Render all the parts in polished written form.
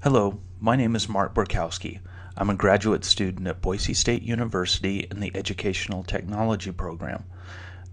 Hello, my name is Mark Borkowski. I'm a graduate student at Boise State University in the Educational Technology program.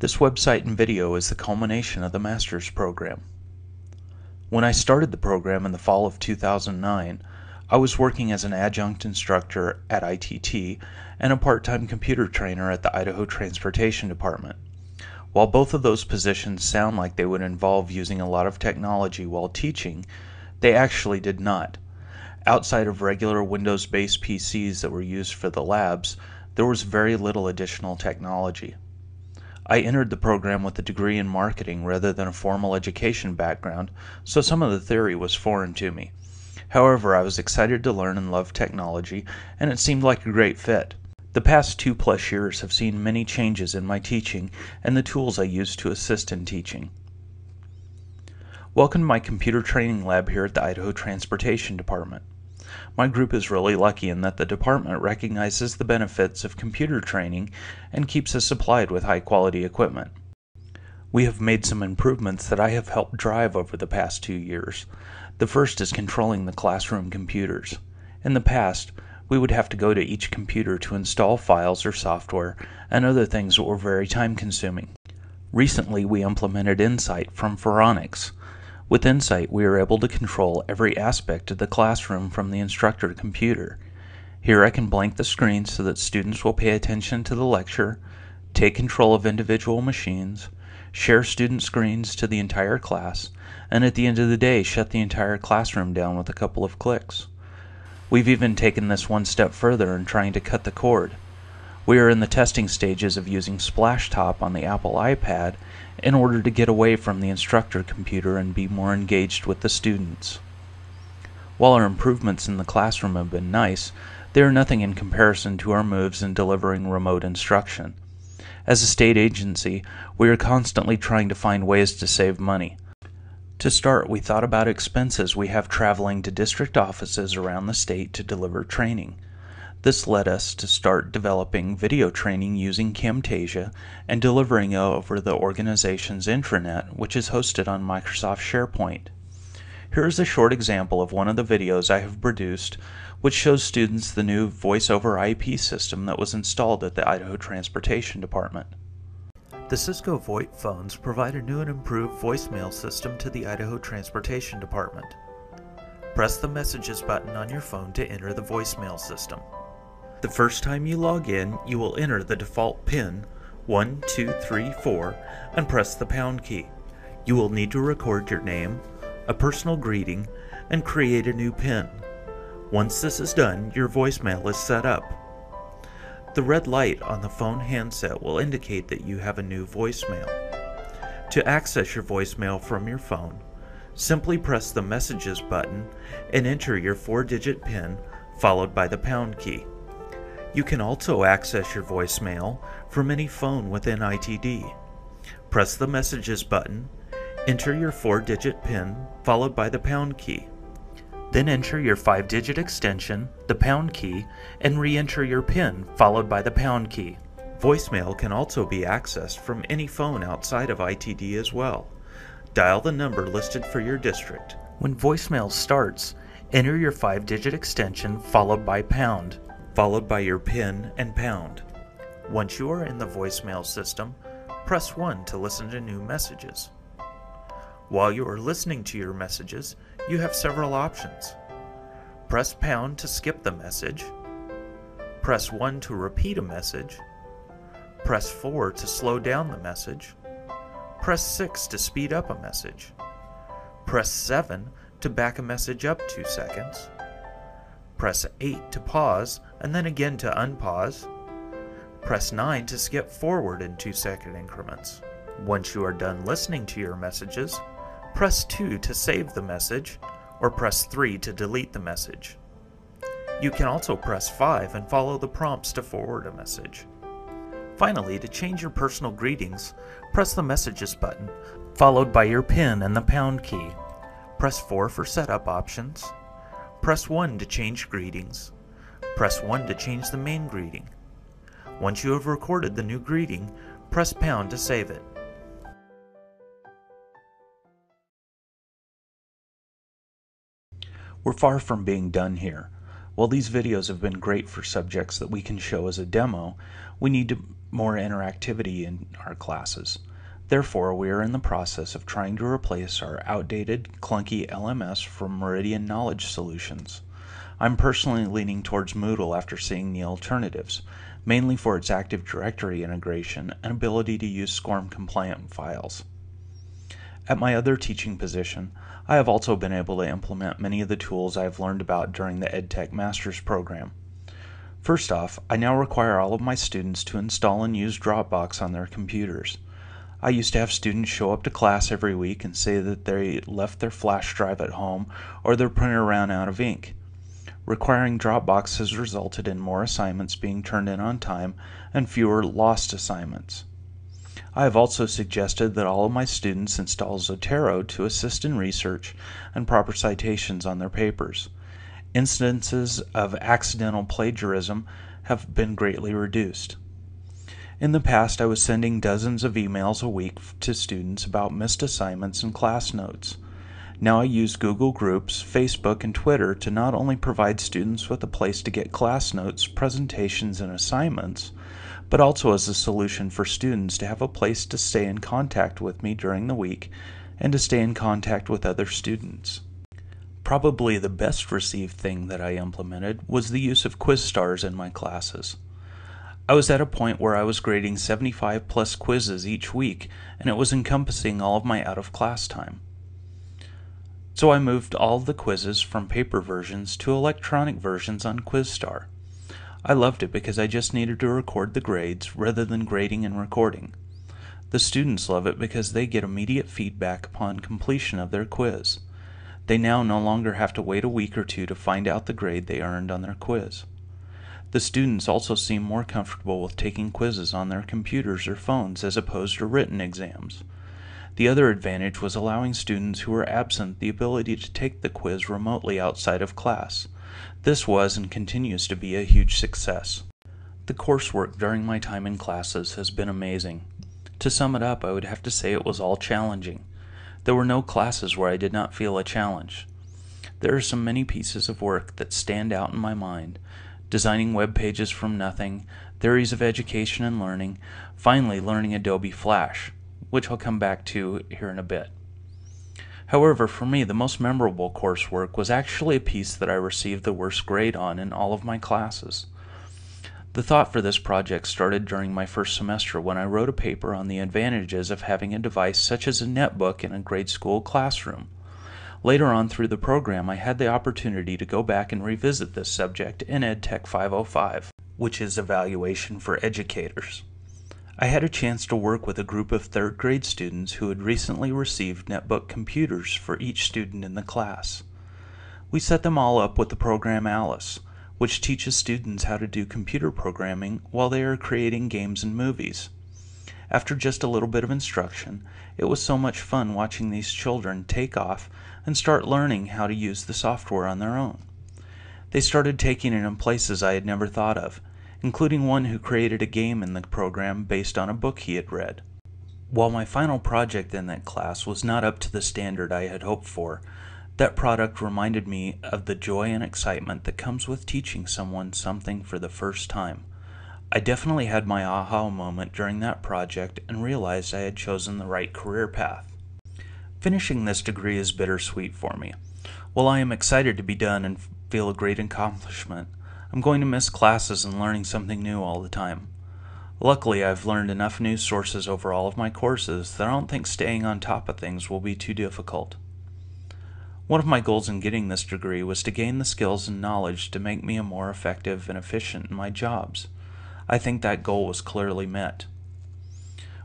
This website and video is the culmination of the master's program. When I started the program in the fall of 2009, I was working as an adjunct instructor at ITT and a part-time computer trainer at the Idaho Transportation Department. While both of those positions sound like they would involve using a lot of technology while teaching, they actually did not. Outside of regular Windows-based PCs that were used for the labs, there was very little additional technology. I entered the program with a degree in marketing rather than a formal education background, so some of the theory was foreign to me. However, I was excited to learn and love technology, and it seemed like a great fit. The past 2+ years have seen many changes in my teaching and the tools I use to assist in teaching. Welcome to my computer training lab here at the Idaho Transportation Department. My group is really lucky in that the department recognizes the benefits of computer training and keeps us supplied with high-quality equipment. We have made some improvements that I have helped drive over the past 2 years. The first is controlling the classroom computers. In the past, we would have to go to each computer to install files or software and other things that were very time-consuming. Recently, we implemented Insight from Phoronix. With Insight, we are able to control every aspect of the classroom from the instructor computer. Here I can blank the screen so that students will pay attention to the lecture, take control of individual machines, share student screens to the entire class, and at the end of the day shut the entire classroom down with a couple of clicks. We've even taken this one step further in trying to cut the cord. We are in the testing stages of using Splashtop on the Apple iPad in order to get away from the instructor computer and be more engaged with the students. While our improvements in the classroom have been nice, they are nothing in comparison to our moves in delivering remote instruction. As a state agency, we are constantly trying to find ways to save money. To start, we thought about expenses we have traveling to district offices around the state to deliver training. This led us to start developing video training using Camtasia and delivering it over the organization's intranet, which is hosted on Microsoft SharePoint. Here is a short example of one of the videos I have produced, which shows students the new voice-over IP system that was installed at the Idaho Transportation Department. The Cisco VoIP phones provide a new and improved voicemail system to the Idaho Transportation Department. Press the Messages button on your phone to enter the voicemail system. The first time you log in, you will enter the default PIN 1234 and press the pound key. You will need to record your name, a personal greeting, and create a new PIN. Once this is done, your voicemail is set up. The red light on the phone handset will indicate that you have a new voicemail. To access your voicemail from your phone, simply press the Messages button and enter your 4-digit PIN followed by the pound key. You can also access your voicemail from any phone within ITD. Press the Messages button, enter your 4-digit PIN followed by the pound key. Then enter your 5-digit extension, the pound key, and re-enter your PIN followed by the pound key. Voicemail can also be accessed from any phone outside of ITD as well. Dial the number listed for your district. When voicemail starts, enter your 5-digit extension followed by pound, followed by your PIN and pound. Once you are in the voicemail system, press 1 to listen to new messages. While you are listening to your messages, you have several options. Press pound to skip the message. Press 1 to repeat a message. Press 4 to slow down the message. Press 6 to speed up a message. Press 7 to back a message up 2 seconds. Press 8 to pause and then again to unpause. Press 9 to skip forward in 2-second increments. Once you are done listening to your messages, press 2 to save the message, or press 3 to delete the message. You can also press 5 and follow the prompts to forward a message. Finally, to change your personal greetings, press the Messages button, followed by your PIN and the pound key. Press 4 for setup options. Press 1 to change greetings. Press 1 to change the main greeting. Once you have recorded the new greeting, press pound to save it. We're far from being done here. While these videos have been great for subjects that we can show as a demo, we need more interactivity in our classes. Therefore, we are in the process of trying to replace our outdated, clunky LMS for Meridian Knowledge Solutions. I'm personally leaning towards Moodle after seeing the alternatives, mainly for its Active Directory integration and ability to use SCORM-compliant files. At my other teaching position, I have also been able to implement many of the tools I have learned about during the EdTech Master's program. First off, I now require all of my students to install and use Dropbox on their computers. I used to have students show up to class every week and say that they left their flash drive at home or their printer ran out of ink. Requiring Dropbox has resulted in more assignments being turned in on time and fewer lost assignments. I have also suggested that all of my students install Zotero to assist in research and proper citations on their papers. Instances of accidental plagiarism have been greatly reduced. In the past, I was sending dozens of emails a week to students about missed assignments and class notes. Now I use Google Groups, Facebook, and Twitter to not only provide students with a place to get class notes, presentations, and assignments, but also as a solution for students to have a place to stay in contact with me during the week and to stay in contact with other students. Probably the best received thing that I implemented was the use of quiz stars in my classes. I was at a point where I was grading 75 plus quizzes each week, and it was encompassing all of my out-of-class time. So I moved all of the quizzes from paper versions to electronic versions on QuizStar. I loved it because I just needed to record the grades rather than grading and recording. The students love it because they get immediate feedback upon completion of their quiz. They now no longer have to wait a week or two to find out the grade they earned on their quiz. The students also seem more comfortable with taking quizzes on their computers or phones as opposed to written exams. The other advantage was allowing students who were absent the ability to take the quiz remotely outside of class. This was and continues to be a huge success. The coursework during my time in classes has been amazing. To sum it up, I would have to say it was all challenging. There were no classes where I did not feel a challenge. There are some many pieces of work that stand out in my mind: designing web pages from nothing, theories of education and learning, finally learning Adobe Flash, which I'll come back to here in a bit. However, for me, the most memorable coursework was actually a piece that I received the worst grade on in all of my classes. The thought for this project started during my first semester when I wrote a paper on the advantages of having a device such as a netbook in a grade school classroom. Later on through the program, I had the opportunity to go back and revisit this subject in EdTech 505, which is Evaluation for Educators. I had a chance to work with a group of third grade students who had recently received netbook computers for each student in the class. We set them all up with the program Alice, which teaches students how to do computer programming while they are creating games and movies. After just a little bit of instruction, it was so much fun watching these children take off and start learning how to use the software on their own. They started taking it in places I had never thought of, including one who created a game in the program based on a book he had read. While my final project in that class was not up to the standard I had hoped for, that product reminded me of the joy and excitement that comes with teaching someone something for the first time. I definitely had my aha moment during that project and realized I had chosen the right career path. Finishing this degree is bittersweet for me. While I am excited to be done and feel a great accomplishment, I'm going to miss classes and learning something new all the time. Luckily, I've learned enough news sources over all of my courses that I don't think staying on top of things will be too difficult. One of my goals in getting this degree was to gain the skills and knowledge to make me a more effective and efficient in my jobs. I think that goal was clearly met.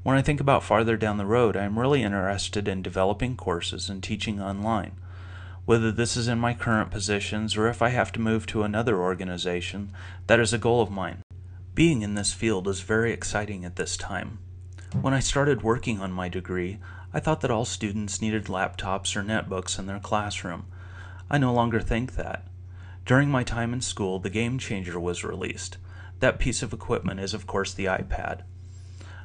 When I think about farther down the road, I am really interested in developing courses and teaching online. Whether this is in my current positions or if I have to move to another organization, that is a goal of mine. Being in this field is very exciting at this time. When I started working on my degree, I thought that all students needed laptops or netbooks in their classroom. I no longer think that. During my time in school, the Game Changer was released. That piece of equipment is, of course, the iPad.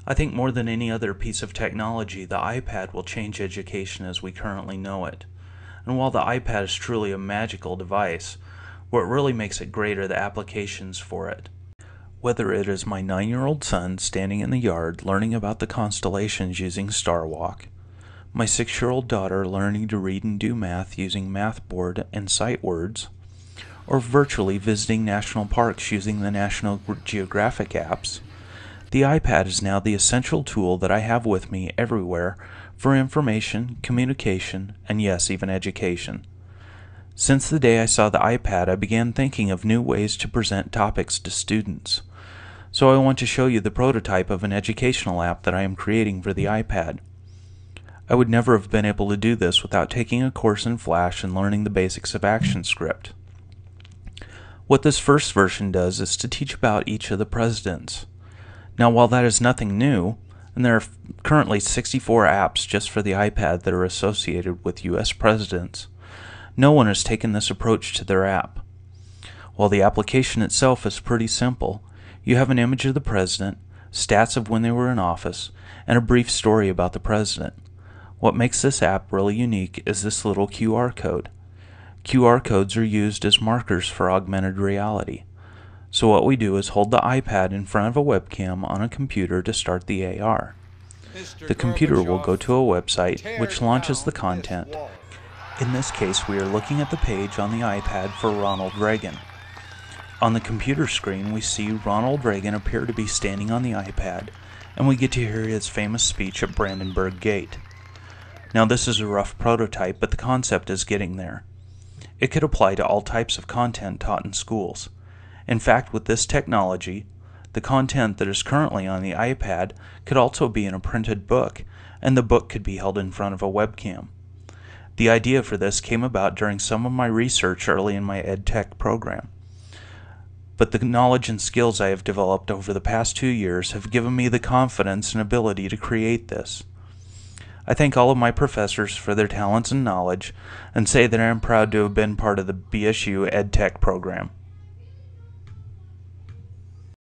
I think more than any other piece of technology, the iPad will change education as we currently know it. and while the iPad is truly a magical device, what really makes it great are the applications for it. Whether it is my 9-year-old son standing in the yard learning about the constellations using StarWalk, my 6-year-old daughter learning to read and do math using MathBoard and SightWords, or virtually visiting national parks using the National Geographic apps, the iPad is now the essential tool that I have with me everywhere for information, communication, and yes, even education. Since the day I saw the iPad, I began thinking of new ways to present topics to students. So I want to show you the prototype of an educational app that I am creating for the iPad. I would never have been able to do this without taking a course in Flash and learning the basics of ActionScript. What this first version does is to teach about each of the presidents. Now, while that is nothing new, and there are currently 64 apps just for the iPad that are associated with US presidents, no one has taken this approach to their app. While the application itself is pretty simple, you have an image of the president, stats of when they were in office, and a brief story about the president. What makes this app really unique is this little QR code. QR codes are used as markers for augmented reality. So what we do is hold the iPad in front of a webcam on a computer to start the AR. The computer will go to a website which launches the content. In this case, we are looking at the page on the iPad for Ronald Reagan. On the computer screen, we see Ronald Reagan appear to be standing on the iPad, and we get to hear his famous speech at Brandenburg Gate. Now, this is a rough prototype, but the concept is getting there. It could apply to all types of content taught in schools. In fact, with this technology, the content that is currently on the iPad could also be in a printed book, and the book could be held in front of a webcam. The idea for this came about during some of my research early in my EdTech program. But the knowledge and skills I have developed over the past 2 years have given me the confidence and ability to create this. I thank all of my professors for their talents and knowledge, and say that I am proud to have been part of the BSU EdTech program.